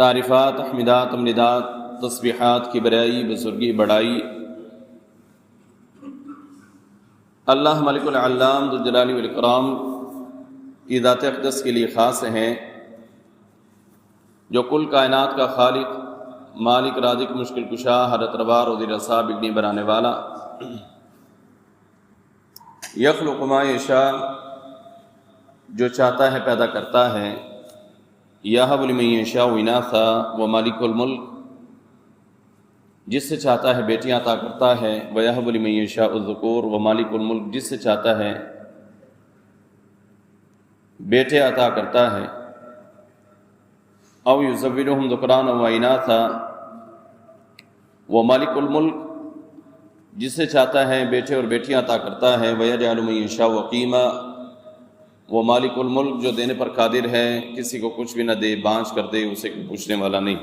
تعریفات، تحمیدات، تمجیدات، تسبیحات، کبریائی، بزرگی، بڑائی اللہ ملک العلام ذوالجلال والاکرام کی ذات اقدس کے لیے خاص ہیں، جو کل کائنات کا خالق، مالک، رازق، مشکل کشا، حالت روا، روزی رسا، بگڑی بنانے والا، یخلق ما یشاء، جو چاہتا ہے پیدا کرتا ہے، یہب لمن یشاء اناثا، و مالک الملک، جس سے چاہتا ہے بیٹیاں عطا کرتا ہے، ویہب لمن یشاء الذکور، و مالک الملک، جس سے چاہتا ہے بیٹے عطا کرتا ہے، او یزوجہم ذکرانا و اناثا، و مالک الملک، جس سے چاہتا ہے بیٹے اور بیٹیاں عطا کرتا ہے، ویجعل من یشاء عقیما، وہ مالک الملک جو دینے پر قادر ہے، کسی کو کچھ بھی نہ دے، بانچ کر دے، اسے کوئی پوچھنے والا نہیں۔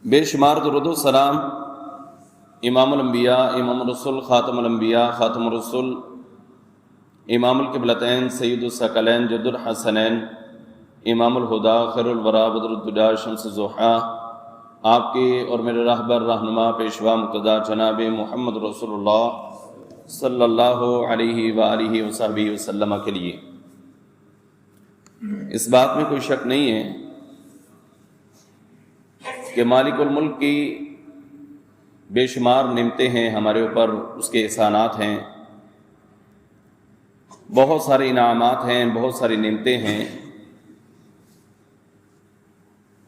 بے شمار درود و سلام امام الانبیاء، امام الرسل، خاتم الانبیاء، خاتم الرسل، امام القبلتین، سید الثقلین، جد الحسنین، امام الہدا، خیر الورا، بدر الدجا، شمس ضحیٰ، آپ کے اور میرے راہبر، رہنما، پیشوا، مقتدی جناب محمد رسول اللہ صلی اللہ علیہ وآلہ وصحبہ وسلم کے لیے۔ اس بات میں کوئی شک نہیں ہے کہ مالک الملک کی بے شمار نعمتیں ہیں ہمارے اوپر، اس کے احسانات ہیں، بہت سارے انعامات ہیں، بہت ساری نعمتیں ہیں،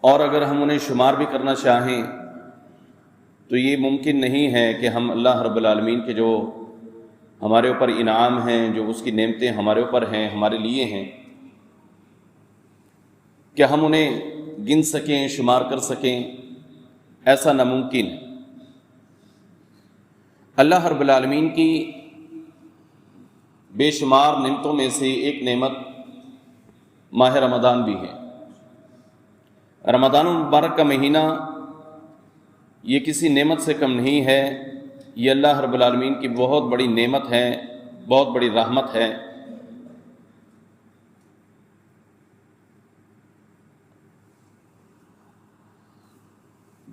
اور اگر ہم انہیں شمار بھی کرنا چاہیں تو یہ ممکن نہیں ہے کہ ہم اللہ رب العالمین کے جو ہمارے اوپر انعام ہیں، جو اس کی نعمتیں ہمارے اوپر ہیں، ہمارے لیے ہیں، کہ ہم انہیں گن سکیں، شمار کر سکیں، ایسا ناممکن ہے۔ اللہ رب العالمین کی بے شمار نعمتوں میں سے ایک نعمت ماہ رمضان بھی ہے۔ رمضان المبارک کا مہینہ یہ کسی نعمت سے کم نہیں ہے، یہ اللہ رب العالمین کی بہت بڑی نعمت ہے، بہت بڑی رحمت ہے۔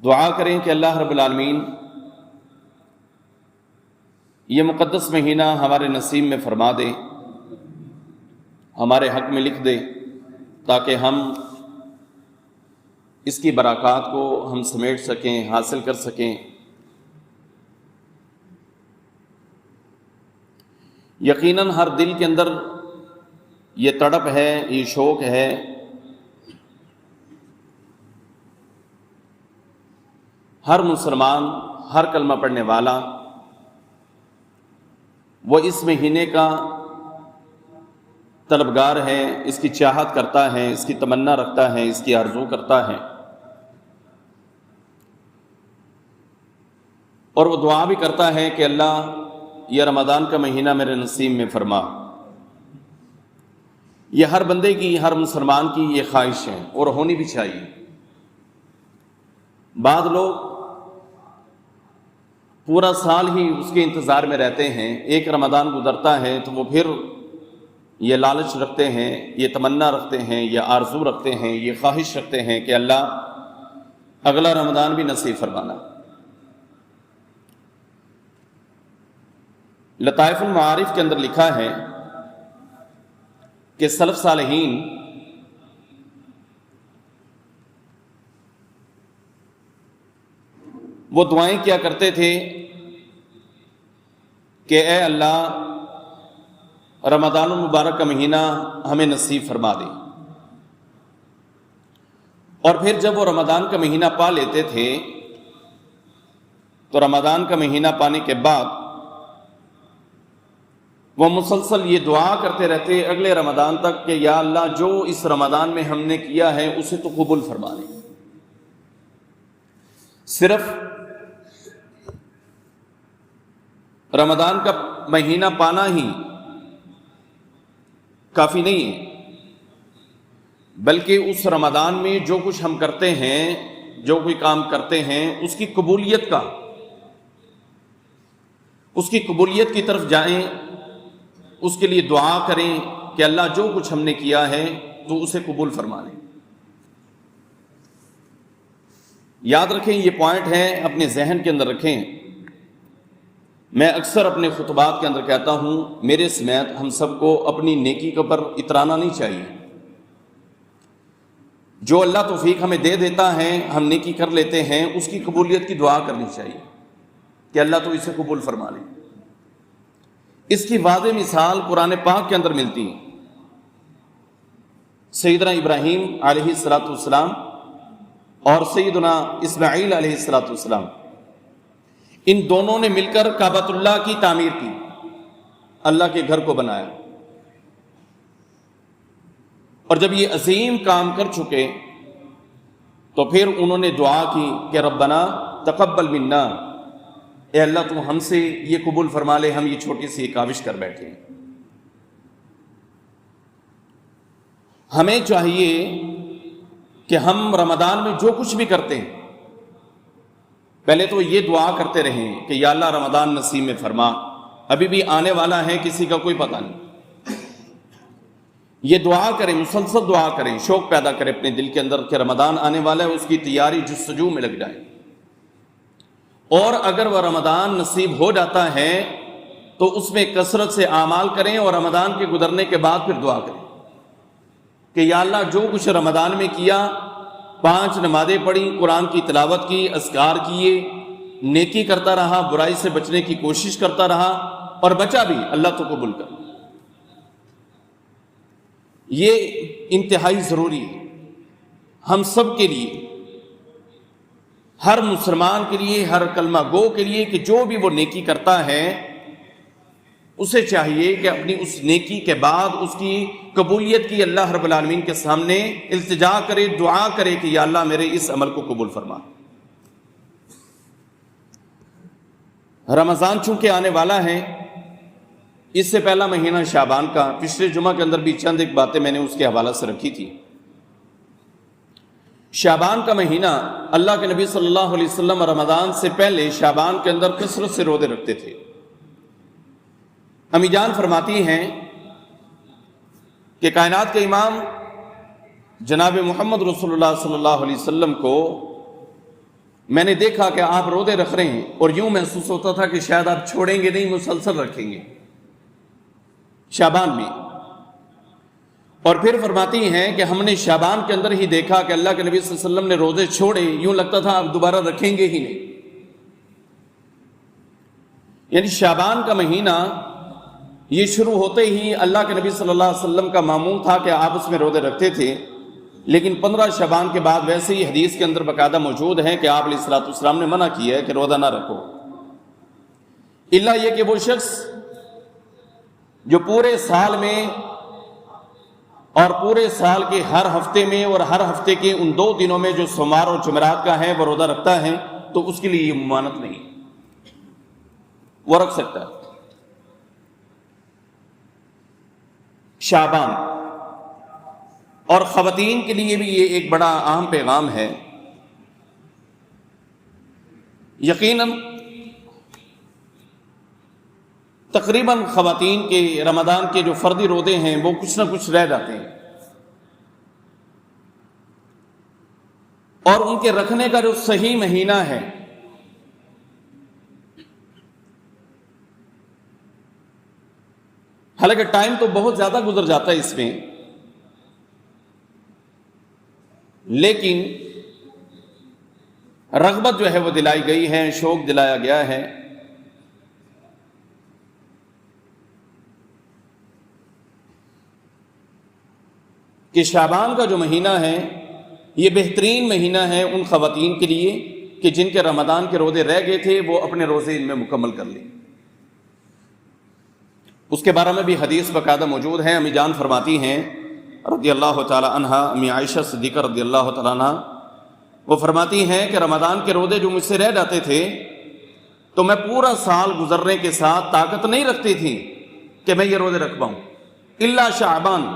دعا کریں کہ اللہ رب العالمین یہ مقدس مہینہ ہمارے نصیب میں فرما دے، ہمارے حق میں لکھ دے، تاکہ ہم اس کی برکات کو ہم سمیٹ سکیں، حاصل کر سکیں۔ یقیناً ہر دل کے اندر یہ تڑپ ہے، یہ شوق ہے ہر مسلمان، ہر کلمہ پڑھنے والا وہ اس مہینے کا طلبگار ہے، اس کی چاہت کرتا ہے، اس کی تمنا رکھتا ہے، اس کی آرزو کرتا ہے، اور وہ دعا بھی کرتا ہے کہ اللہ یہ رمضان کا مہینہ میرے نصیب میں فرما۔ یہ ہر بندے کی، ہر مسلمان کی یہ خواہش ہے، اور ہونی بھی چاہیے۔ بعض لوگ پورا سال ہی اس کے انتظار میں رہتے ہیں، ایک رمضان گزرتا ہے تو وہ پھر یہ لالچ رکھتے ہیں، یہ تمنا رکھتے ہیں، یہ آرزو رکھتے ہیں، یہ خواہش رکھتے ہیں کہ اللہ اگلا رمضان بھی نصیب فرمانا۔ لطائف المعارف کے اندر لکھا ہے کہ سلف صالحین وہ دعائیں کیا کرتے تھے کہ اے اللہ رمضان المبارک کا مہینہ ہمیں نصیب فرما دے، اور پھر جب وہ رمضان کا مہینہ پا لیتے تھے تو رمضان کا مہینہ پانے کے بعد وہ مسلسل یہ دعا کرتے رہتے اگلے رمضان تک کہ یا اللہ جو اس رمضان میں ہم نے کیا ہے اسے تو قبول فرما لے۔ صرف رمضان کا مہینہ پانا ہی کافی نہیں ہے، بلکہ اس رمضان میں جو کچھ ہم کرتے ہیں، جو کوئی کام کرتے ہیں، اس کی قبولیت کی طرف جائیں، اس کے لیے دعا کریں کہ اللہ جو کچھ ہم نے کیا ہے تو اسے قبول فرما لیں۔ یاد رکھیں، یہ پوائنٹ ہے، اپنے ذہن کے اندر رکھیں۔ میں اکثر اپنے خطبات کے اندر کہتا ہوں، میرے سمیت ہم سب کو اپنی نیکی کے اوپر اترانا نہیں چاہیے۔ جو اللہ توفیق ہمیں دے دیتا ہے، ہم نیکی کر لیتے ہیں، اس کی قبولیت کی دعا کرنی چاہیے کہ اللہ تو اسے قبول فرما لے۔ اس کی واضح مثال قرآن پاک کے اندر ملتی ہے۔ سیدنا ابراہیم علیہ السلام اور سیدنا اسماعیل علیہ السلام، ان دونوں نے مل کر کعبۃ اللہ کی تعمیر کی، اللہ کے گھر کو بنایا۔ اور جب یہ عظیم کام کر چکے تو پھر انہوں نے دعا کی کہ ربنا تقبل منا، اے اللہ تو ہم سے یہ قبول فرما لے، ہم یہ چھوٹی سی کاوش کر بیٹھے ہیں۔ ہمیں چاہیے کہ ہم رمضان میں جو کچھ بھی کرتے ہیں، پہلے تو یہ دعا کرتے رہیں کہ یا اللہ رمضان نصیب میں فرما، ابھی بھی آنے والا ہے، کسی کا کوئی پتہ نہیں۔ یہ دعا کریں، مسلسل دعا کریں، شوق پیدا کریں اپنے دل کے اندر کہ رمضان آنے والا ہے، اس کی تیاری جستجو میں لگ جائیں۔ اور اگر وہ رمضان نصیب ہو جاتا ہے تو اس میں کثرت سے اعمال کریں، اور رمضان کے گزرنے کے بعد پھر دعا کریں کہ یا اللہ جو کچھ رمضان میں کیا، 5 نمازیں پڑھی، قرآن کی تلاوت کی، اذکار کیے، نیکی کرتا رہا، برائی سے بچنے کی کوشش کرتا رہا، اور بچا بھی، اللہ تو قبول کر۔ یہ انتہائی ضروری ہے ہم سب کے لیے، ہر مسلمان کے لیے، ہر کلمہ گو کے لیے، کہ جو بھی وہ نیکی کرتا ہے اسے چاہیے کہ اپنی اس نیکی کے بعد اس کی قبولیت کی اللہ رب العالمین کے سامنے التجا کرے، دعا کرے کہ یا اللہ میرے اس عمل کو قبول فرما۔ رمضان چونکہ آنے والا ہے، اس سے پہلا مہینہ شعبان کا، پچھلے جمعہ کے اندر بھی چند ایک باتیں میں نے اس کے حوالے سے رکھی تھی۔ شعبان کا مہینہ، اللہ کے نبی صلی اللہ علیہ وسلم رمضان سے پہلے شعبان کے اندر کثرت سے روزے رکھتے تھے۔ امی جان فرماتی ہیں کہ کائنات کے امام جناب محمد رسول اللہ صلی اللہ علیہ وسلم کو میں نے دیکھا کہ آپ روزے رکھ رہے ہیں، اور یوں محسوس ہوتا تھا کہ شاید آپ چھوڑیں گے نہیں، مسلسل رکھیں گے شعبان میں۔ اور پھر فرماتی ہیں کہ ہم نے شعبان کے اندر ہی دیکھا کہ اللہ کے نبی صلی اللہ علیہ وسلم نے روزے چھوڑے، یوں لگتا تھا آپ دوبارہ رکھیں گے ہی نہیں۔ یعنی شعبان کا مہینہ یہ شروع ہوتے ہی اللہ کے نبی صلی اللہ علیہ وسلم کا معمول تھا کہ آپ اس میں روزے رکھتے تھے، لیکن 15 شعبان کے بعد ویسے ہی حدیث کے اندر باقاعدہ موجود ہے کہ آپ علیہ الصلوۃ والسلام نے منع کیا ہے کہ روزہ نہ رکھو، الا یہ کہ وہ شخص جو پورے سال میں اور پورے سال کے ہر ہفتے میں اور ہر ہفتے کے ان 2 دنوں میں جو سوموار اور جمعرات کا ہے وہ روزہ رکھتا ہے، تو اس کے لیے یہ ممانعت نہیں، وہ رکھ سکتا ہے۔ شعبان، اور خواتین کے لیے بھی یہ ایک بڑا اہم پیغام ہے۔ یقیناً تقریباً خواتین کے رمضان کے جو فردی روزے ہیں وہ کچھ نہ کچھ رہ جاتے ہیں، اور ان کے رکھنے کا جو صحیح مہینہ ہے حالانکہ ٹائم تو بہت زیادہ گزر جاتا ہے اس میں، لیکن رغبت جو ہے وہ دلائی گئی ہے، شوق دلایا گیا ہے۔ کہ شعبان کا جو مہینہ ہے یہ بہترین مہینہ ہے ان خواتین کے لیے کہ جن کے رمضان کے روزے رہ گئے تھے، وہ اپنے روزے ان میں مکمل کر لیں۔ اس کے بارے میں بھی حدیث باقاعدہ موجود ہے۔ امی جان فرماتی ہیں رضی اللہ تعالی عنہ، امی عائشہ صدیقہ رضی اللہ تعالی عنہ، وہ فرماتی ہیں کہ رمضان کے روزے جو مجھ سے رہ جاتے تھے تو میں پورا سال گزرنے کے ساتھ طاقت نہیں رکھتی تھی کہ میں یہ روزے رکھ پاؤں، الا شعبان،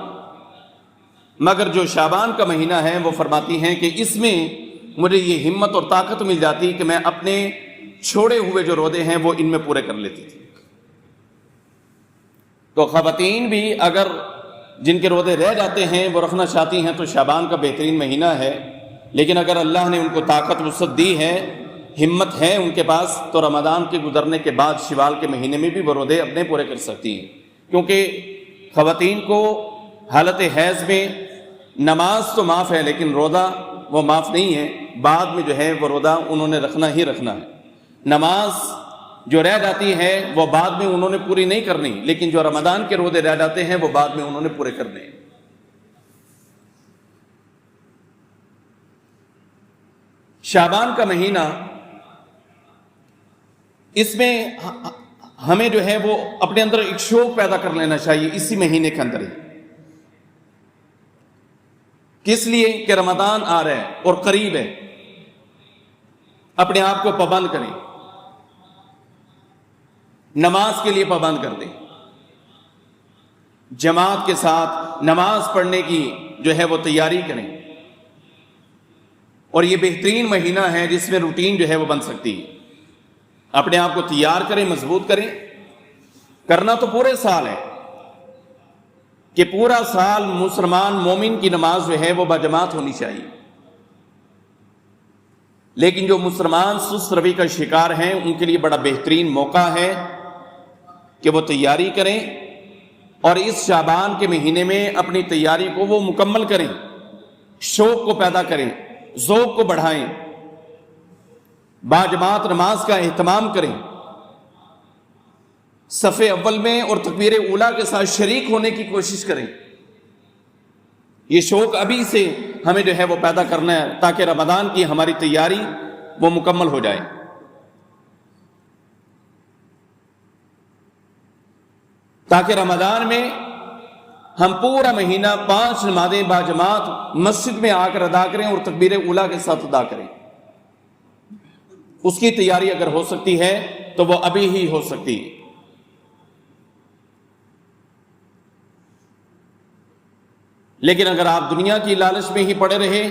مگر جو شعبان کا مہینہ ہے وہ فرماتی ہیں کہ اس میں مجھے یہ ہمت اور طاقت مل جاتی کہ میں اپنے چھوڑے ہوئے جو روزے ہیں وہ ان میں پورے کر لیتی تھی۔ تو خواتین بھی اگر جن کے روزے رہ جاتے ہیں وہ رکھنا چاہتی ہیں تو شعبان کا بہترین مہینہ ہے، لیکن اگر اللہ نے ان کو طاقت وسعت دی ہے، ہمت ہے ان کے پاس، تو رمضان کے گزرنے کے بعد شوال کے مہینے میں بھی وہ روزے اپنے پورے کر سکتی ہیں، کیونکہ خواتین کو حالت حیض میں نماز تو معاف ہے لیکن روزہ وہ معاف نہیں ہے، بعد میں جو ہے وہ روزہ انہوں نے رکھنا ہی رکھنا ہے۔ نماز جو رہ جاتی ہے وہ بعد میں انہوں نے پوری نہیں کرنی، لیکن جو رمضان کے روزے رہ جاتے ہیں وہ بعد میں انہوں نے پورے کرنے ہیں۔ شعبان کا مہینہ، اس میں ہمیں جو ہے وہ اپنے اندر ایک شوق پیدا کر لینا چاہیے اسی مہینے کے اندر ہی، کس لیے کہ رمضان آ رہا ہے اور قریب ہے۔ اپنے آپ کو پابند کریں، نماز کے لیے پابند کر دیں، جماعت کے ساتھ نماز پڑھنے کی جو ہے وہ تیاری کریں، اور یہ بہترین مہینہ ہے جس میں روٹین جو ہے وہ بن سکتی ہے۔ اپنے آپ کو تیار کریں، مضبوط کریں۔ کرنا تو پورے سال ہے کہ پورا سال مسلمان مومن کی نماز جو ہے وہ باجماعت ہونی چاہیے، لیکن جو مسلمان سست روی کا شکار ہیں ان کے لیے بڑا بہترین موقع ہے کہ وہ تیاری کریں، اور اس شعبان کے مہینے میں اپنی تیاری کو وہ مکمل کریں، شوق کو پیدا کریں، ذوق کو بڑھائیں، باجماعت نماز کا اہتمام کریں، صف اول میں اور تکبیر اولیٰ کے ساتھ شریک ہونے کی کوشش کریں۔ یہ شوق ابھی سے ہمیں جو ہے وہ پیدا کرنا ہے تاکہ رمضان کی ہماری تیاری وہ مکمل ہو جائے۔ تاکہ رمضان میں ہم پورا مہینہ 5 نمازیں باجماعت مسجد میں آ کر ادا کریں اور تکبیر اولیٰ کے ساتھ ادا کریں۔ اس کی تیاری اگر ہو سکتی ہے تو وہ ابھی ہی ہو سکتی ہے۔ لیکن اگر آپ دنیا کی لالچ میں ہی پڑے رہے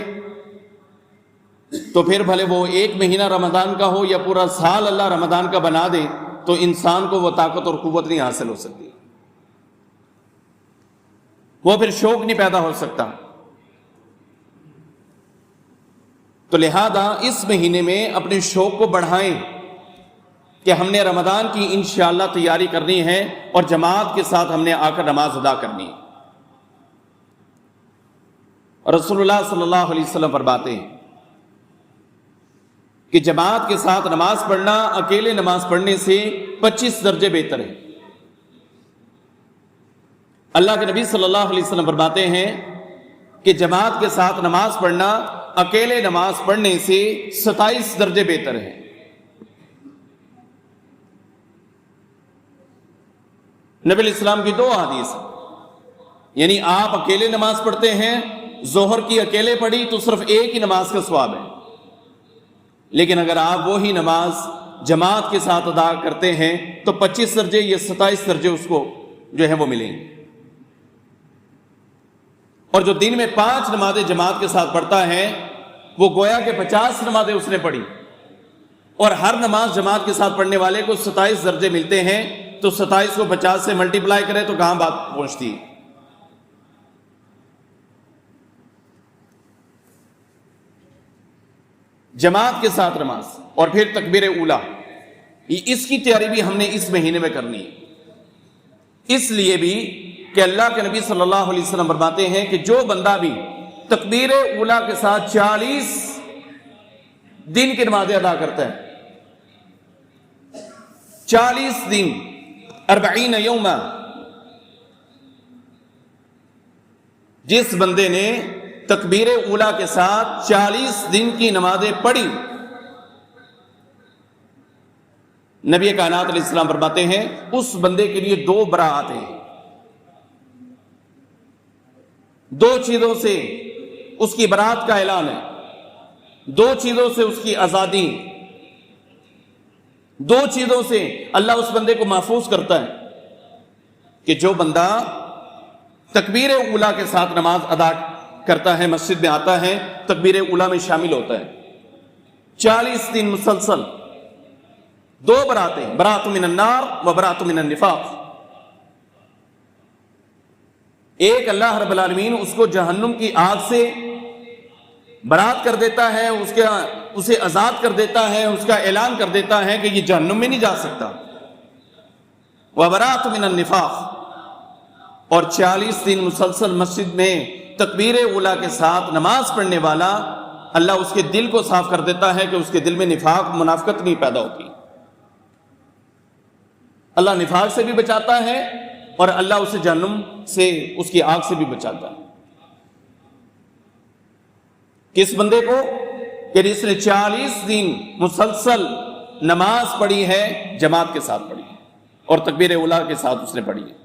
تو پھر بھلے وہ 1 مہینہ رمضان کا ہو یا پورا سال اللہ رمضان کا بنا دے تو انسان کو وہ طاقت اور قوت نہیں حاصل ہو سکتی، وہ پھر شوق نہیں پیدا ہو سکتا۔ تو لہذا اس مہینے میں اپنے شوق کو بڑھائیں کہ ہم نے رمضان کی انشاءاللہ تیاری کرنی ہے اور جماعت کے ساتھ ہم نے آ کر نماز ادا کرنی ہے۔ رسول اللہ صلی اللہ علیہ وسلم فرماتے ہیں کہ جماعت کے ساتھ نماز پڑھنا اکیلے نماز پڑھنے سے 25 درجے بہتر ہے۔ اللہ کے نبی صلی اللہ علیہ وسلم فرماتے ہیں کہ جماعت کے ساتھ نماز پڑھنا اکیلے نماز پڑھنے سے 27 درجے بہتر ہے۔ نبی علیہ السلام کی 2 حدیث، یعنی آپ اکیلے نماز پڑھتے ہیں، ظہر کی اکیلے پڑھی تو صرف 1 ہی نماز کا ثواب ہے، لیکن اگر آپ وہی نماز جماعت کے ساتھ ادا کرتے ہیں تو 25 درجے یا 27 درجے اس کو جو ہے وہ ملیں گے۔ اور جو دن میں 5 نمازیں جماعت کے ساتھ پڑھتا ہے وہ گویا کہ 50 نمازیں اس نے پڑھی، اور ہر نماز جماعت کے ساتھ پڑھنے والے کو 27 درجے ملتے ہیں، تو 27 کو 50 سے ملٹیپلائی کرے تو کہاں بات پہنچتی ہے۔ جماعت کے ساتھ نماز اور پھر تکبیر اولیٰ، اس کی تیاری بھی ہم نے اس مہینے میں کرنی ہے، اس لیے بھی کہ اللہ کے نبی صلی اللہ علیہ وسلم فرماتے ہیں کہ جو بندہ بھی تکبیر اولیٰ کے ساتھ 40 دن کی نمازیں ادا کرتا ہے، 40 دن 40 یوما، جس بندے نے تکبیر اولیٰ کے ساتھ 40 دن کی نمازیں پڑھی، نبی کائنات علیہ السلام فرماتے ہیں اس بندے کے لیے 2 براءت ہیں، 2 چیزوں سے اس کی برات کا اعلان ہے، 2 چیزوں سے اس کی آزادی، 2 چیزوں سے اللہ اس بندے کو محفوظ کرتا ہے کہ جو بندہ تکبیر اولیٰ کے ساتھ نماز ادا کرتا ہے، مسجد میں آتا ہے، تکبیر اولیٰ میں شامل ہوتا ہے، 40 دن مسلسل 2 براتیں، برات من النار و برات من النفاق۔ ایک اللہ رب العالمین اس کو جہنم کی آگ سے برات کر دیتا ہے، اسے آزاد کر دیتا ہے، اس کا اعلان کر دیتا ہے کہ یہ جہنم میں نہیں جا سکتا۔ وَبَرَأْتُ مِنَ النِّفَاقِ، اور 40 دن مسلسل مسجد میں تکبیر اولیٰ کے ساتھ نماز پڑھنے والا، اللہ اس کے دل کو صاف کر دیتا ہے کہ اس کے دل میں نفاق، منافقت نہیں پیدا ہوتی۔ اللہ نفاق سے بھی بچاتا ہے اور اللہ اسے جہنم سے، اس کی آگ سے بھی بچاتا ہے۔ کس بندے کو؟ کہ جس نے 40 دن مسلسل نماز پڑھی ہے، جماعت کے ساتھ پڑھی ہے، اور تکبیر اولیٰ کے ساتھ اس نے پڑھی ہے،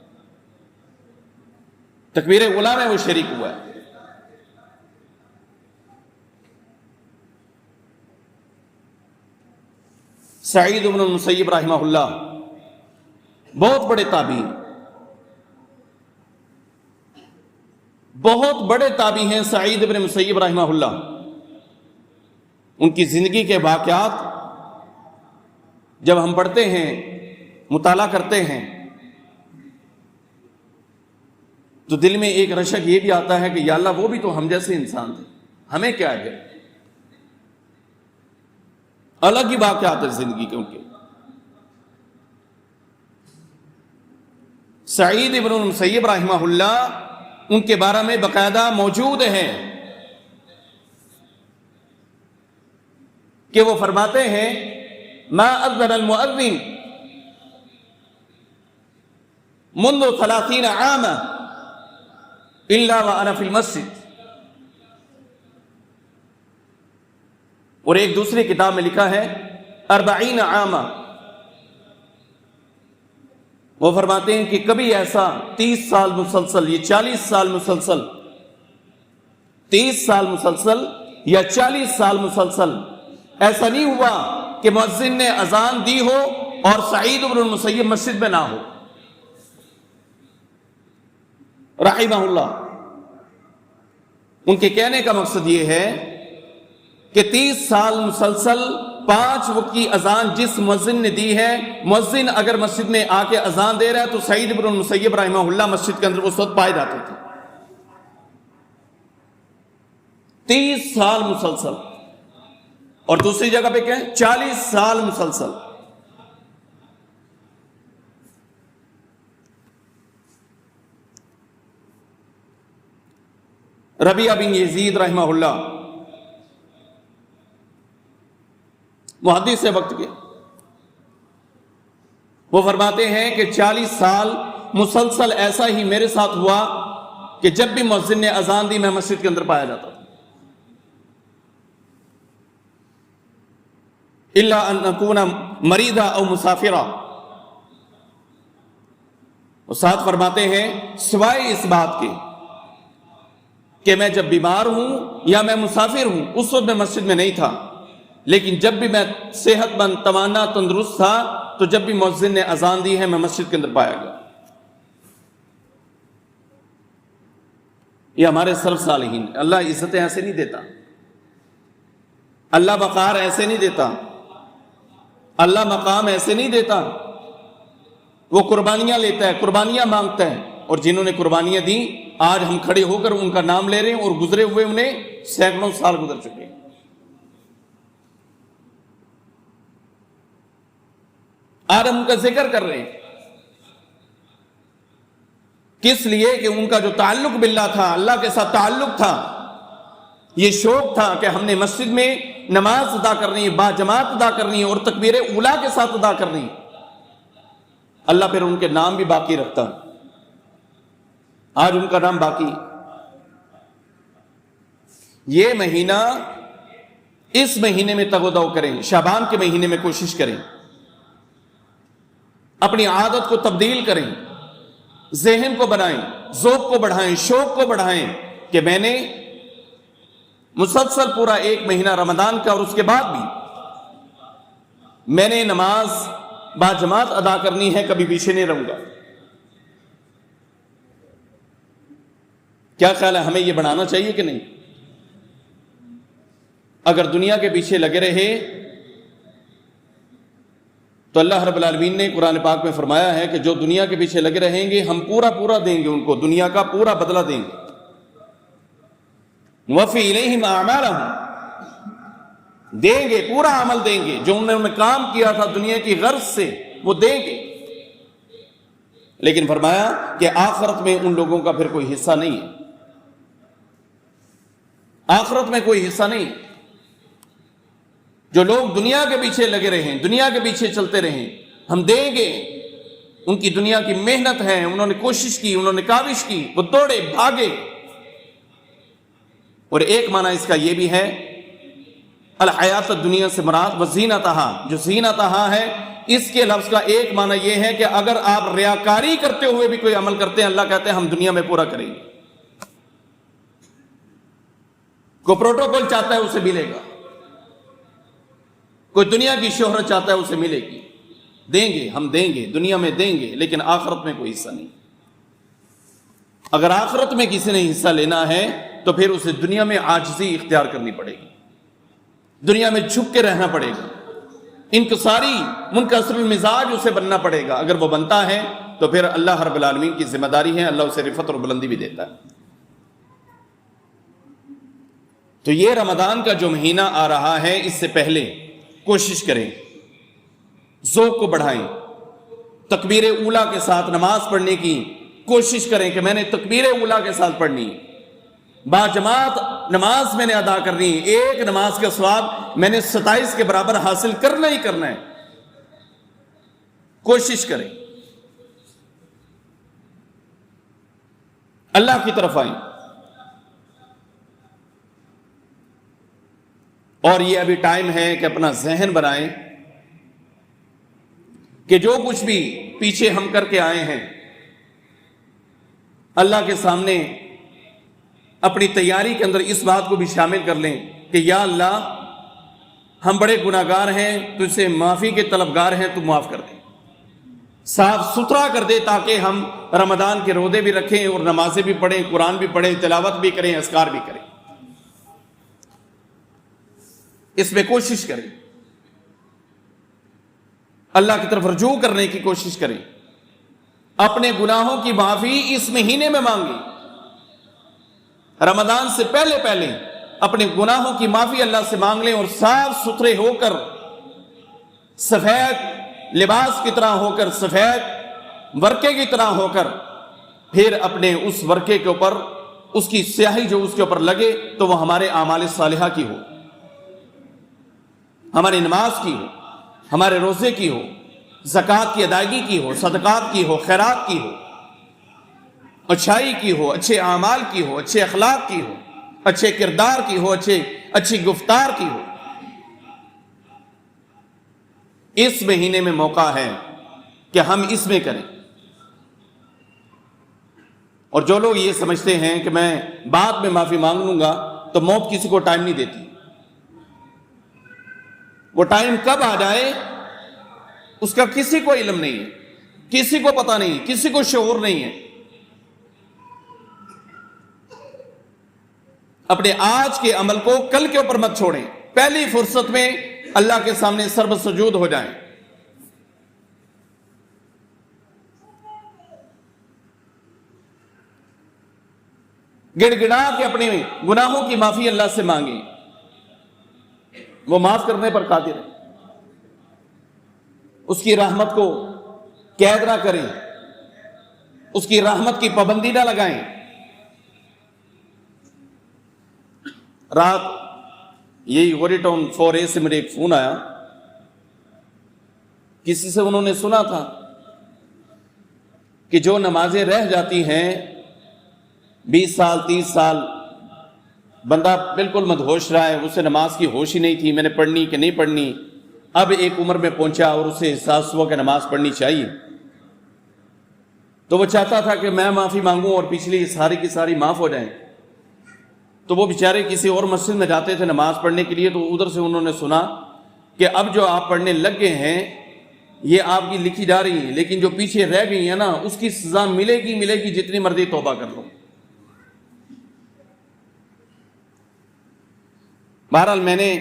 تکبیر اولیٰ میں وہ شریک ہوا ہے۔ سعید بن المسیب رحمہ اللہ بہت بڑے تابعی، بہت بڑے تابعی ہیں سعید بن مسیب رحمہ اللہ۔ ان کی زندگی کے واقعات جب ہم پڑھتے ہیں، مطالعہ کرتے ہیں، تو دل میں ایک رشک یہ بھی آتا ہے کہ یا اللہ وہ بھی تو ہم جیسے انسان تھے، ہمیں کیا ہے؟ الگ ہی واقعات ہے زندگی کے ان کے۔ سعید ابن المسیب رحمہ اللہ، ان کے بارے میں باقاعدہ موجود ہے کہ وہ فرماتے ہیں ما اذن المؤذن منذ 30 عاما الا وانا في المسجد۔ اور ایک دوسری کتاب میں لکھا ہے 40 عاما، وہ فرماتے ہیں کہ کبھی ایسا 30 سال مسلسل، یہ 40 سال مسلسل، 30 سال مسلسل یا 40 سال مسلسل ایسا نہیں ہوا کہ مؤذن نے اذان دی ہو اور سعید بن المسیب مسجد میں نہ ہو، رحمہ اللہ۔ ان کے کہنے کا مقصد یہ ہے کہ 30 سال مسلسل 5 وقت کی اذان جس مؤذن نے دی ہے، مؤذن اگر مسجد میں آ کے اذان دے رہا ہے تو سعید بن المسیب رحمہ اللہ مسجد کے اندر اس وقت پائے جاتے تھے۔ 30 سال مسلسل، اور دوسری جگہ پہ کیا ہے؟ 40 سال مسلسل۔ ربیعہ بن یزید رحمہ اللہ محدث سے وقت کے، وہ فرماتے ہیں کہ 40 سال مسلسل ایسا ہی میرے ساتھ ہوا کہ جب بھی مؤذن نے اذان دی میں مسجد کے اندر پایا جاتا تھا، الا ان اکون مریضا او مسافرا۔ وہ ساتھ فرماتے ہیں سوائے اس بات کے کہ میں جب بیمار ہوں یا میں مسافر ہوں، اس وقت میں مسجد میں نہیں تھا، لیکن جب بھی میں صحت مند، توانا، تندرست تھا تو جب بھی مؤذن نے اذان دی ہے میں مسجد کے اندر پایا گیا۔ یہ ہمارے سلف صالحین، اللہ عزتیں ایسے نہیں دیتا، اللہ وقار ایسے نہیں دیتا، اللہ مقام ایسے نہیں دیتا۔ وہ قربانیاں لیتا ہے، قربانیاں مانگتا ہے، اور جنہوں نے قربانیاں دی آج ہم کھڑے ہو کر ان کا نام لے رہے ہیں، اور گزرے ہوئے انہیں سینکڑوں سال گزر چکے ہیں۔ آج ہم ان کا ذکر کر رہے ہیں، کس لیے؟ کہ ان کا جو تعلق باللہ تھا، اللہ کے ساتھ تعلق تھا، یہ شوق تھا کہ ہم نے مسجد میں نماز ادا کرنی ہے، با جماعت ادا کرنی ہے، اور تکبیر اولیٰ کے ساتھ ادا کرنی ہے۔ اللہ پھر ان کے نام بھی باقی رکھتا ہے، آج ان کا نام باقی۔ یہ مہینہ، اس مہینے میں تگ و دو کریں، شعبان کے مہینے میں کوشش کریں، اپنی عادت کو تبدیل کریں، ذہن کو بنائیں، ذوق کو بڑھائیں، شوق کو بڑھائیں کہ میں نے مسلسل پورا 1 مہینہ رمضان کا اور اس کے بعد بھی میں نے نماز با جماعت ادا کرنی ہے، کبھی پیچھے نہیں رہوں گا۔ کیا خیال ہے، ہمیں یہ بڑھانا چاہیے کہ نہیں؟ اگر دنیا کے پیچھے لگے رہے تو اللہ رب العالمین نے قرآن پاک میں فرمایا ہے کہ جو دنیا کے پیچھے لگے رہیں گے ہم پورا دیں گے، ان کو دنیا کا پورا بدلہ دیں گے۔ نوفی الیہم اعمالہم، دیں گے، پورا عمل دیں گے، جو انہوں نے کام کیا تھا دنیا کی غرض سے وہ دیں گے، لیکن فرمایا کہ آخرت میں ان لوگوں کا پھر کوئی حصہ نہیں ہے، آخرت میں کوئی حصہ نہیں۔ جو لوگ دنیا کے پیچھے لگے رہے، دنیا کے پیچھے چلتے رہے، ہم دیں گے، ان کی دنیا کی محنت ہے، انہوں نے کوشش کی، انہوں نے کاوش کی، وہ دوڑے بھاگے۔ اور ایک معنی اس کا یہ بھی ہے، الحیات الدنیا سے مراد وزینتہا، جو زینتہا ہے، اس کے لفظ کا ایک معنی یہ ہے کہ اگر آپ ریاکاری کرتے ہوئے بھی کوئی عمل کرتے ہیں، اللہ کہتے ہیں ہم دنیا میں پورا کریں گے۔ کوئی پروٹوکول چاہتا ہے اسے ملے گا، کوئی دنیا کی شہرت چاہتا ہے اسے ملے گی، دیں گے، ہم دیں گے، دنیا میں دیں گے، لیکن آخرت میں کوئی حصہ نہیں۔ اگر آخرت میں کسی نے حصہ لینا ہے تو پھر اسے دنیا میں عاجزی اختیار کرنی پڑے گی، دنیا میں جھک کے رہنا پڑے گا، انکساری منکسر المزاج اسے بننا پڑے گا۔ اگر وہ بنتا ہے تو پھر اللہ رب العالمین کی ذمہ داری ہے، اللہ اسے رفعت اور بلندی بھی دیتا ہے۔ تو یہ رمضان کا جو مہینہ آ رہا ہے، اس سے پہلے کوشش کریں، ذوق کو بڑھائیں، تکبیر اولیٰ کے ساتھ نماز پڑھنے کی کوشش کریں کہ میں نے تکبیر اولیٰ کے ساتھ پڑھنی ہے، باجماعت نماز میں نے ادا کرنی ہے، ایک نماز کا ثواب میں نے 27 کے برابر حاصل کرنا ہی کرنا ہے۔ کوشش کریں، اللہ کی طرف آئیں۔ اور یہ ابھی ٹائم ہے کہ اپنا ذہن بنائیں کہ جو کچھ بھی پیچھے ہم کر کے آئے ہیں، اللہ کے سامنے اپنی تیاری کے اندر اس بات کو بھی شامل کر لیں کہ یا اللہ ہم بڑے گناہگار ہیں، تجھ سے معافی کے طلبگار ہیں، تو معاف کر دے، صاف ستھرا کر دے، تاکہ ہم رمضان کے روزے بھی رکھیں اور نمازیں بھی پڑھیں، قرآن بھی پڑھیں، تلاوت بھی کریں، اذکار بھی کریں۔ اس میں کوشش کریں، اللہ کی طرف رجوع کرنے کی کوشش کریں، اپنے گناہوں کی معافی اس مہینے میں مانگیں، رمضان سے پہلے پہلے اپنے گناہوں کی معافی اللہ سے مانگ لیں، اور صاف ستھرے ہو کر، سفید لباس کی طرح ہو کر، سفید ورقے کی طرح ہو کر، پھر اپنے اس ورقے کے اوپر اس کی سیاہی جو اس کے اوپر لگے تو وہ ہمارے اعمال صالحہ کی ہو، ہماری نماز کی ہو، ہمارے روزے کی ہو، زکوٰۃ کی ادائیگی کی ہو، صدقات کی ہو، خیرات کی ہو، اچھائی کی ہو، اچھے اعمال کی ہو، اچھے اخلاق کی ہو، اچھے کردار کی ہو، اچھی گفتار کی ہو۔ اس مہینے میں موقع ہے کہ ہم اس میں کریں۔ اور جو لوگ یہ سمجھتے ہیں کہ میں بعد میں معافی مانگ لوں گا، تو موت کسی کو ٹائم نہیں دیتی، وہ ٹائم کب آ جائے اس کا کسی کو علم نہیں ہے، کسی کو پتہ نہیں، کسی کو شعور نہیں ہے۔ اپنے آج کے عمل کو کل کے اوپر مت چھوڑیں، پہلی فرصت میں اللہ کے سامنے سرب سجود ہو جائیں۔ گڑ گڑا کے اپنے گناہوں کی معافی اللہ سے مانگیں، وہ معاف کرنے پر قادر ہے۔ اس کی رحمت کو قید نہ کریں، اس کی رحمت کی پابندی نہ لگائیں۔ رات یہی غوری ٹاؤن 4A سے میرے ایک فون آیا، کسی سے انہوں نے سنا تھا کہ جو نمازیں رہ جاتی ہیں 20 سال 30 سال، بندہ بالکل مدہوش رہا ہے، اسے نماز کی ہوش ہی نہیں تھی، میں نے پڑھنی کہ نہیں پڑھنی، اب ایک عمر میں پہنچا اور اسے احساس ہوا کہ نماز پڑھنی چاہیے، تو وہ چاہتا تھا کہ میں معافی مانگوں اور پچھلی ساری کی ساری معاف ہو جائیں۔ تو وہ بیچارے کسی اور مسجد میں جاتے تھے نماز پڑھنے کے لیے، تو ادھر سے انہوں نے سنا کہ اب جو آپ پڑھنے لگ گئے ہیں یہ آپ کی لکھی جا رہی ہیں، لیکن جو پیچھے رہ گئی ہیں نا اس کی سزا ملے گی جتنی مرضی توبہ کر لو۔ بہرحال میں نے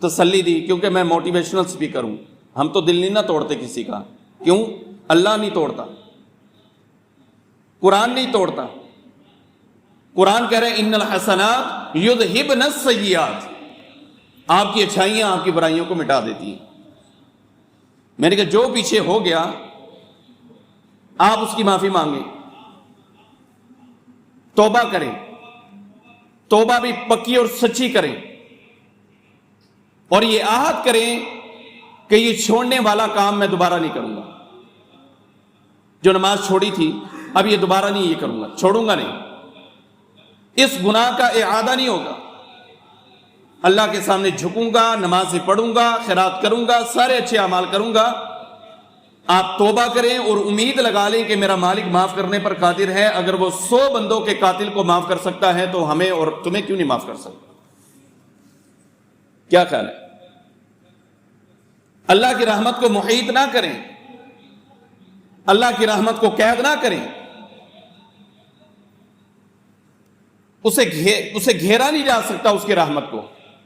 تسلی دی، کیونکہ میں موٹیویشنل سپیکر ہوں، ہم تو دل نہیں نہ توڑتے کسی کا، کیوں؟ اللہ نہیں توڑتا، قرآن نہیں توڑتا، قرآن کہہ رہے ہیں ان الحسنات یذہبن السیئات، آپ کی اچھائیاں آپ کی برائیوں کو مٹا دیتی ہیں۔ میں نے کہا جو پیچھے ہو گیا آپ اس کی معافی مانگیں، توبہ کریں، توبہ بھی پکی اور سچی کریں، اور یہ عہد کریں کہ یہ چھوڑنے والا کام میں دوبارہ نہیں کروں گا۔ جو نماز چھوڑی تھی اب یہ دوبارہ نہیں یہ کروں گا، چھوڑوں گا نہیں، اس گناہ کا اعادہ نہیں ہوگا، اللہ کے سامنے جھکوں گا، نمازیں پڑھوں گا، خیرات کروں گا، سارے اچھے اعمال کروں گا۔ آپ توبہ کریں اور امید لگا لیں کہ میرا مالک معاف کرنے پر قادر ہے۔ اگر وہ 100 بندوں کے قاتل کو معاف کر سکتا ہے تو ہمیں اور تمہیں کیوں نہیں معاف کر سکتا؟ کیا خیال ہے؟ اللہ کی رحمت کو محیط نہ کریں، اللہ کی رحمت کو قید نہ کریں، اسے گھیرا نہیں جا سکتا اس کی رحمت کو،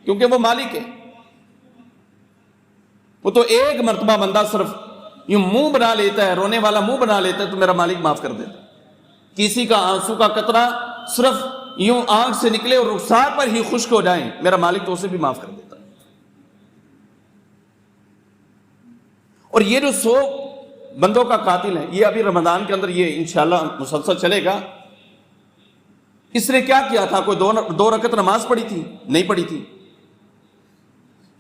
کیونکہ وہ مالک ہے۔ وہ تو ایک مرتبہ بندہ صرف یوں منہ بنا لیتا ہے، رونے والا منہ بنا لیتا ہے تو میرا مالک معاف کر دیتا ہے۔ کسی کا آنسو کا قطرہ صرف یوں آنکھ سے نکلے اور رخسار پر ہی خشک ہو جائیں، میرا مالک تو اسے بھی معاف کر دیتا ہے۔ اور یہ جو 100 بندوں کا قاتل ہے، یہ ابھی رمضان کے اندر یہ انشاءاللہ مسلسل چلے گا۔ اس نے کیا کیا تھا؟ کوئی 2 رکعت نماز پڑھی تھی؟ نہیں پڑھی تھی۔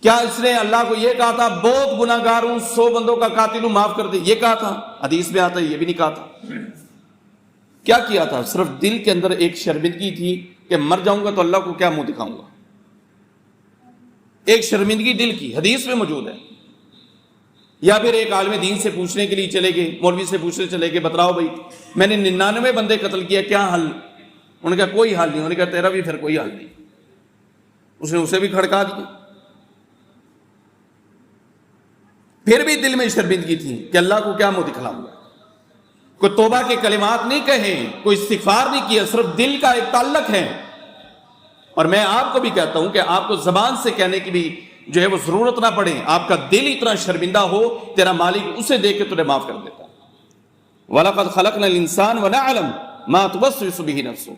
کیا اس نے اللہ کو یہ کہا تھا بہت گناہ گار ہوں، 100 بندوں کا قاتل ہوں، معاف کر دے؟ یہ کہا تھا؟ حدیث میں آتا ہے یہ بھی نہیں کہا تھا۔ کیا کیا تھا؟ صرف دل کے اندر ایک شرمندگی تھی کہ مر جاؤں گا تو اللہ کو کیا منہ دکھاؤں گا، ایک شرمندگی دل کی، حدیث میں موجود ہے۔ یا پھر ایک عالم دین سے پوچھنے کے لیے چلے گئے، مولوی سے پوچھنے چلے گئے، بتلاؤ بھائی میں نے 99 بندے قتل کیا، کیا حل؟ انہوں نے کہا کوئی حل نہیں۔ انہوں نے کہا تیرا بھی پھر کوئی حل نہیں۔ اس نے اسے بھی کھڑکا دیا۔ پھر بھی دل میں شرمندگی تھی کہ اللہ کو کیا منہ دکھلاؤں گا۔ کوئی توبہ کے کلمات نہیں کہے، کوئی استغفار نہیں کیا، صرف دل کا ایک تعلق ہے۔ اور میں آپ کو بھی کہتا ہوں کہ آپ کو زبان سے کہنے کی بھی جو ہے وہ ضرورت نہ پڑے، آپ کا دل اتنا شرمندہ ہو، تیرا مالک اسے دیکھ کے تجھے معاف کر دیتا۔ وَلَقَدْ خَلَقْنَا الْإِنسَانَ وَنَعْلَمُ مَا تُوَسْوِسُ بِهِ نَفْسُهُ۔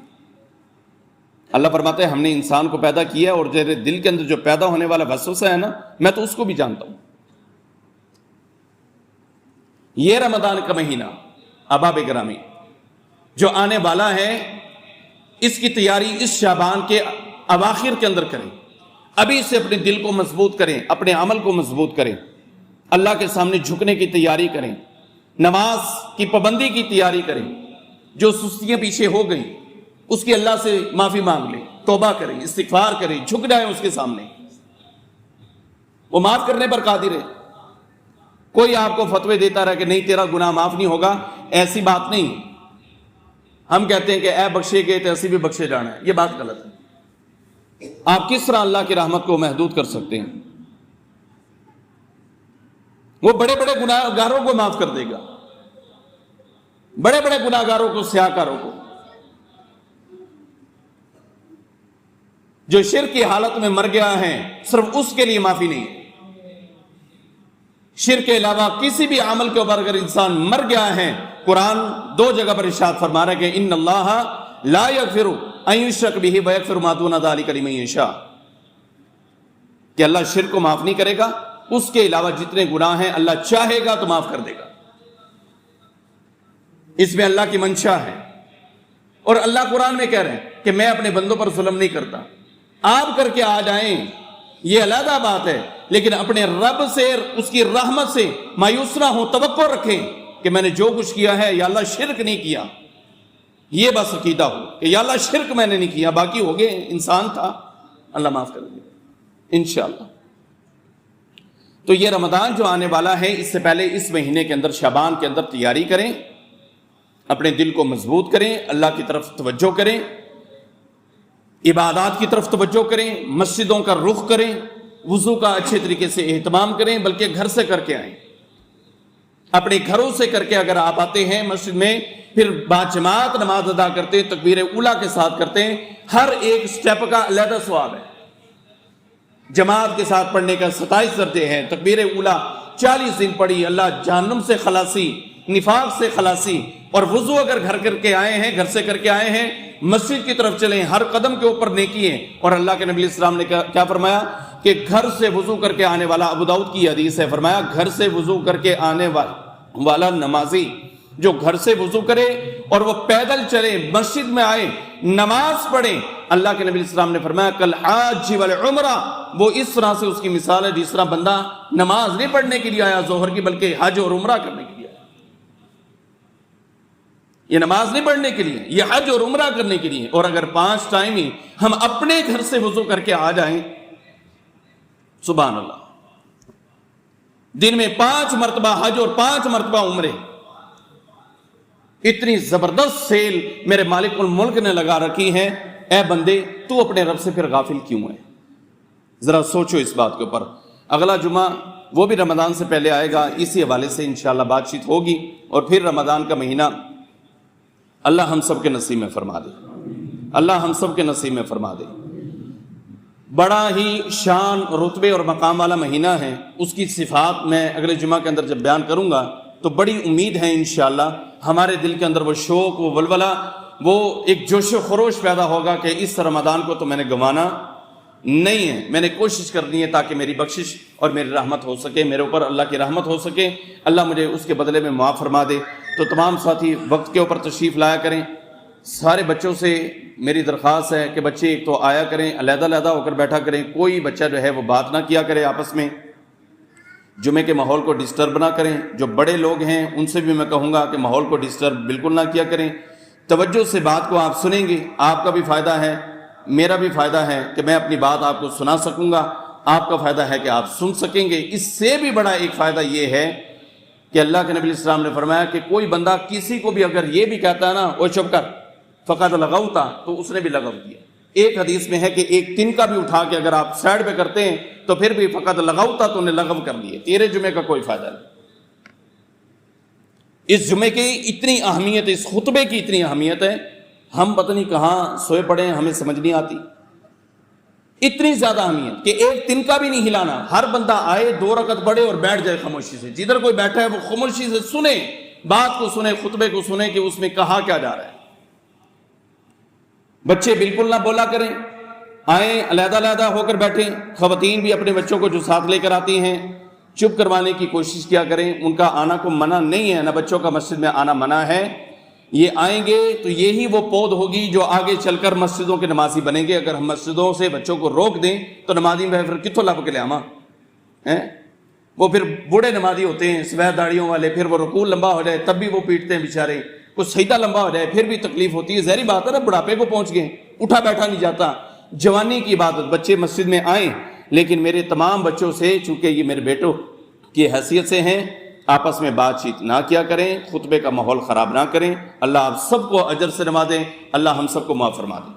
اللہ فرماتے ہیں ہم نے انسان کو پیدا کیا اور جو دل کے اندر جو پیدا ہونے والا وسوسہ ہے نا، میں تو اس کو بھی جانتا ہوں۔ یہ رمضان کا مہینہ احباب گرامی جو آنے والا ہے، اس کی تیاری اس شعبان کے اواخر کے اندر کریں۔ ابھی سے اپنے دل کو مضبوط کریں، اپنے عمل کو مضبوط کریں، اللہ کے سامنے جھکنے کی تیاری کریں، نماز کی پابندی کی تیاری کریں۔ جو سستیاں پیچھے ہو گئیں اس کی اللہ سے معافی مانگ لیں، توبہ کریں، استغفار کریں، جھک جائیں اس کے سامنے، وہ معاف کرنے پر قادر ہے۔ کوئی آپ کو فتوے دیتا رہا کہ نہیں تیرا گناہ معاف نہیں ہوگا، ایسی بات نہیں۔ ہم کہتے ہیں کہ اے بخشے گئے تو ایسی بھی بخشے جانا ہے، یہ بات غلط ہے۔ آپ کس طرح اللہ کی رحمت کو محدود کر سکتے ہیں؟ وہ بڑے بڑے گناہ گاروں کو معاف کر دے گا، بڑے بڑے گناہ گاروں کو، سیاہ کاروں کو۔ جو شرک کی حالت میں مر گیا ہے صرف اس کے لیے معافی نہیں ہے۔ شرک کے علاوہ کسی بھی عمل کے اوپر اگر انسان مر گیا ہے، قرآن 2 جگہ پر ارشاد فرما رہا ہے کہ ان اللہ لا یغفر ان یشرک بہ ویغفر ما دون ذلک لمن یشاء، کہ اللہ شرک کو معاف نہیں کرے گا، اس کے علاوہ جتنے گناہ ہیں اللہ چاہے گا تو معاف کر دے گا۔ اس میں اللہ کی منشا ہے، اور اللہ قرآن میں کہہ رہے ہیں کہ میں اپنے بندوں پر ظلم نہیں کرتا۔ آپ کر کے آ جائیں یہ علیحدہ بات ہے، لیکن اپنے رب سے، اس کی رحمت سے مایوس نہ ہو، توقع رکھیں کہ میں نے جو کچھ کیا ہے یا اللہ شرک نہیں کیا، یہ بس عقیدہ ہو کہ یا اللہ شرک میں نے نہیں کیا، باقی ہو گئے انسان تھا، اللہ معاف کر دے انشاءاللہ۔ تو یہ رمضان جو آنے والا ہے، اس سے پہلے اس مہینے کے اندر، شعبان کے اندر تیاری کریں، اپنے دل کو مضبوط کریں، اللہ کی طرف توجہ کریں، عبادات کی طرف توجہ کریں، مسجدوں کا رخ کریں، وضو کا اچھے طریقے سے اہتمام کریں، بلکہ گھر سے کر کے آئیں۔ اپنے گھروں سے کر کے اگر آپ آتے ہیں مسجد میں، پھر باجماعت نماز ادا کرتے ہیں، تکبیر اولیٰ کے ساتھ کرتے ہیں، ہر ایک سٹیپ کا علیحدہ ثواب ہے۔ جماعت کے ساتھ پڑھنے کا 27 درجے ہیں، تکبیر اولیٰ 40 دن پڑھی، اللہ جہنم سے خلاصی نفاق سے خلاصی. اور وضو اگر گھر کر کے آئے ہیں، گھر سے کر کے آئے ہیں، مسجد کی طرف چلیں، ہر قدم کے اوپر نیکی ہے. اور اللہ کے نبی السلام نے کیا فرمایا کہ گھر سے وضو کر کے آنے والا، ابو داؤد کی حدیث ہے، فرمایا گھر سے وضو کر کے آنے والا نمازی جو گھر سے وضو کرے اور وہ پیدل چلے، مسجد میں آئے، نماز پڑھے، اللہ کے نبی السلام نے فرمایا کل حاج والعمرہ، وہ اس طرح سے اس کی مثال ہے جس طرح بندہ نماز نہیں پڑھنے کے لیے آیا ظہر کی، بلکہ حج اور عمرہ کرنے کے لیے آیا. یہ نماز نہیں پڑھنے کے لیے، یہ حج اور عمرہ کرنے کے لیے. اور اگر 5 ٹائم ہی ہم اپنے گھر سے وضو کر کے آ جائیں، سبحان اللہ، دن میں 5 مرتبہ حج اور 5 مرتبہ عمرے، اتنی زبردست سیل میرے مالک الملک نے لگا رکھی ہے. اے بندے، تو اپنے رب سے پھر غافل کیوں ہے؟ ذرا سوچو اس بات کے اوپر. اگلا جمعہ وہ بھی رمضان سے پہلے آئے گا، اسی حوالے سے انشاءاللہ بات چیت ہوگی. اور پھر رمضان کا مہینہ اللہ ہم سب کے نصیب میں فرما دے، اللہ ہم سب کے نصیب میں فرما دے. بڑا ہی شان، رتبے اور مقام والا مہینہ ہے. اس کی صفات میں اگلے جمعہ کے اندر جب بیان کروں گا تو بڑی امید ہے انشاءاللہ ہمارے دل کے اندر وہ شوق، وہ ولولہ، وہ ایک جوش و خروش پیدا ہوگا کہ اس رمضان کو تو میں نے گنوانا نہیں ہے، میں نے کوشش کرنی ہے تاکہ میری بخشش اور میری رحمت ہو سکے، میرے اوپر اللہ کی رحمت ہو سکے، اللہ مجھے اس کے بدلے میں معاف فرما دے. تو تمام ساتھی وقت کے اوپر تشریف لایا کریں. سارے بچوں سے میری درخواست ہے کہ بچے ایک تو آیا کریں، علیحدہ علیحدہ ہو کر بیٹھا کریں، کوئی بچہ جو ہے وہ بات نہ کیا کرے آپس میں، جمعے کے ماحول کو ڈسٹرب نہ کریں. جو بڑے لوگ ہیں ان سے بھی میں کہوں گا کہ ماحول کو ڈسٹرب بالکل نہ کیا کریں. توجہ سے بات کو آپ سنیں گے، آپ کا بھی فائدہ ہے، میرا بھی فائدہ ہے کہ میں اپنی بات آپ کو سنا سکوں گا، آپ کا فائدہ ہے کہ آپ سن سکیں گے. اس سے بھی بڑا ایک فائدہ یہ ہے کہ اللہ کے نبی علیہ السلام نے فرمایا کہ کوئی بندہ کسی کو بھی اگر یہ بھی کہتا ہے نا وہ چپ کر فقط لغوتا، تو اس نے بھی لغو کیا. ایک حدیث میں ہے کہ ایک تن کا بھی اٹھا کے اگر آپ سائڈ پہ کرتے ہیں تو پھر بھی فقط لغوتا، تو نے لغو کر لیے، تیرے جمعے کا کوئی فائدہ نہیں. اس جمعے کی اتنی اہمیت، اس خطبے کی اتنی اہمیت ہے، ہم پتہ نہیں کہاں سوئے پڑے ہیں، ہمیں سمجھ نہیں آتی. اتنی زیادہ اہمیت کہ ایک تن کا بھی نہیں ہلانا. ہر بندہ آئے، 2 رکعت پڑھے اور بیٹھ جائے خاموشی سے. جدھر کوئی بیٹھا ہے وہ خاموشی سے سنے، بات کو سنے، خطبے کو سنے کہ اس میں کہا کیا جا رہا ہے. بچے بالکل نہ بولا کریں، آئیں علیحدہ علیحدہ ہو کر بیٹھیں. خواتین بھی اپنے بچوں کو جو ساتھ لے کر آتی ہیں چپ کروانے کی کوشش کیا کریں. ان کا آنا کو منع نہیں ہے، نہ بچوں کا مسجد میں آنا منع ہے. یہ آئیں گے تو یہی وہ پود ہوگی جو آگے چل کر مسجدوں کے نمازی بنیں گے. اگر ہم مسجدوں سے بچوں کو روک دیں تو نمازی میں پھر کتوں لب کے لے آما ہیں، وہ پھر بوڑھے نمازی ہوتے ہیں سفید داڑیوں والے، پھر وہ رکوع لمبا ہو جائے تب بھی وہ پیٹتے ہیں بیچارے، کچھ سجدہ لمبا ہو جائے پھر بھی تکلیف ہوتی ہے. ظاہری بات ہے نا، بڑھاپے کو پہنچ گئے، اٹھا بیٹھا نہیں جاتا. جوانی کی عبادت، بچے مسجد میں آئیں، لیکن میرے تمام بچوں سے، چونکہ یہ میرے بیٹوں کی حیثیت سے ہیں، آپس میں بات چیت نہ کیا کریں، خطبے کا ماحول خراب نہ کریں. اللہ آپ سب کو اجر سے نوازے، اللہ ہم سب کو معاف فرما دے.